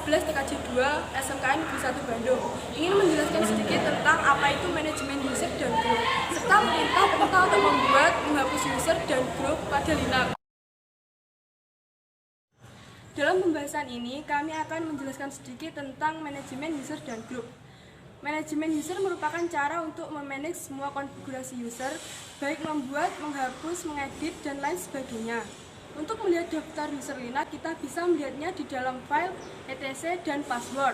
11 TKJ 2 SMKN Negeri 1 Bandung ingin menjelaskan sedikit tentang apa itu manajemen user dan grup, serta perintah untuk membuat, menghapus user dan grup pada Linux. Dalam pembahasan ini, kami akan menjelaskan sedikit tentang manajemen user dan grup. Manajemen user merupakan cara untuk memanage semua konfigurasi user, baik membuat, menghapus, mengedit, dan lain sebagainya. Untuk melihat daftar user Linux, kita bisa melihatnya di dalam file etc dan password.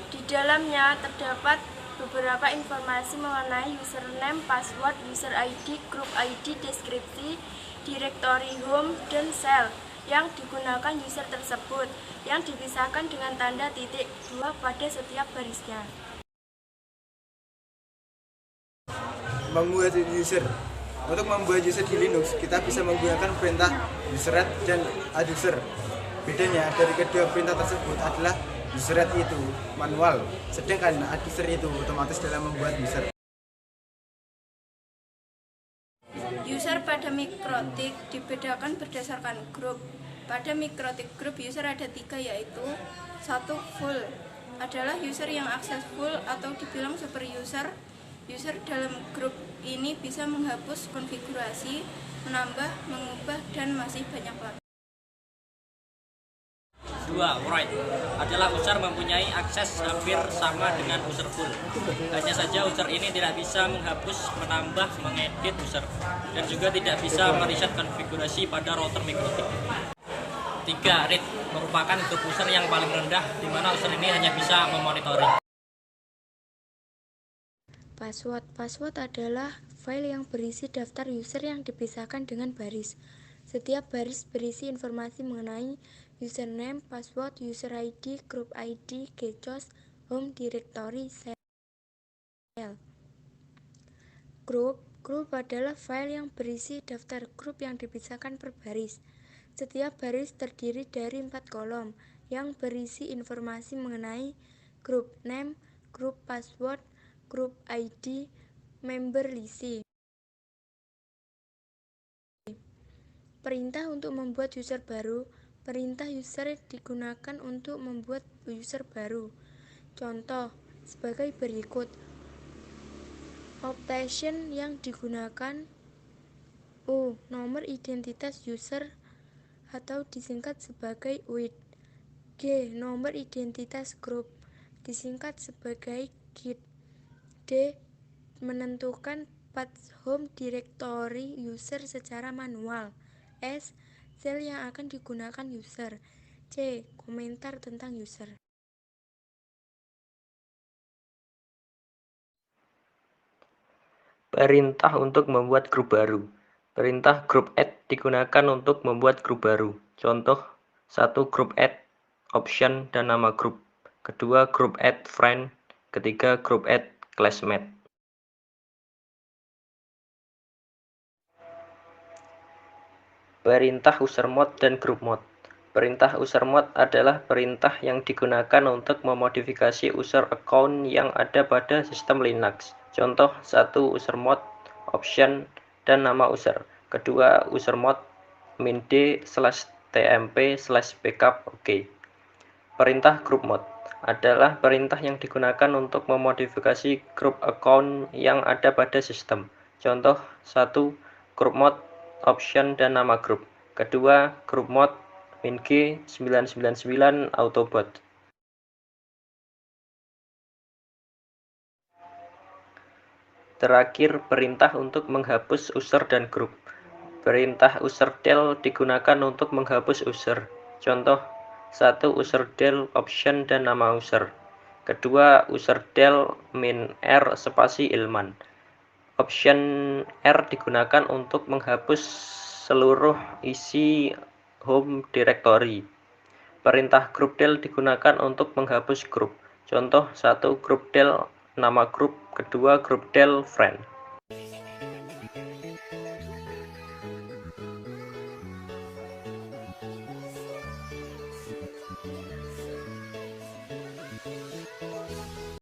Di dalamnya terdapat beberapa informasi mengenai username, password, user ID, group ID, deskripsi, directory home, dan shell yang digunakan user tersebut, yang dipisahkan dengan tanda titik 2 pada setiap barisnya. Membuat user. Untuk membuat user di Linux, kita bisa menggunakan perintah usered dan adduser. Bedanya dari kedua perintah tersebut adalah usered itu manual, sedangkan adduser itu otomatis dalam membuat user. User pada mikrotik dibedakan berdasarkan grup. Pada mikrotik grup user ada 3, yaitu 1. Full adalah user yang akses full atau dibilang super user. User dalam grup ini bisa menghapus konfigurasi, menambah, mengubah, dan masih banyak lagi. 2. Write adalah user mempunyai akses hampir sama dengan user full. Hanya saja user ini tidak bisa menghapus, menambah, mengedit user, dan juga tidak bisa mereset konfigurasi pada router mikrotik. 3. Read merupakan grup user yang paling rendah, di mana user ini hanya bisa memonitoring. Password adalah file yang berisi daftar user yang dipisahkan dengan baris. Setiap baris berisi informasi mengenai username, password, user ID, group ID, gcos, home directory, shell. Group adalah file yang berisi daftar grup yang dipisahkan per baris. Setiap baris terdiri dari 4 kolom yang berisi informasi mengenai group name, group password, group ID, member list. Perintah untuk membuat user baru. Perintah user digunakan untuk membuat user baru. Contoh sebagai berikut. Option yang digunakan: U. Nomor identitas user atau disingkat sebagai UID. G. Nomor identitas grup disingkat sebagai GID. D. Menentukan path home directory user secara manual. S. Shell yang akan digunakan user. C. Komentar tentang user. Perintah untuk membuat grup baru. Perintah group add digunakan untuk membuat grup baru. Contoh: 1. Group add, option dan nama grup. 2. Group add friend. 3. Group add classmate. Perintah usermod dan groupmod. Perintah usermod adalah perintah yang digunakan untuk memodifikasi user account yang ada pada sistem Linux. Contoh: 1. Usermod, option, dan nama user. 2. Usermod, -d/tmp/backup OK. Perintah groupmod adalah perintah yang digunakan untuk memodifikasi grup account yang ada pada sistem. Contoh: 1. Groupmod, option, dan nama grup. 2. Groupmod, -g999 autobot. Terakhir, perintah untuk menghapus user dan grup. Perintah userdel digunakan untuk menghapus user. Contoh: 1. Userdel, option, dan nama user. 2. Userdel -r spasi Ilman. Option R digunakan untuk menghapus seluruh isi home directory. Perintah groupdel digunakan untuk menghapus grup. Contoh: 1. Groupdel nama grup. 2. Groupdel friend.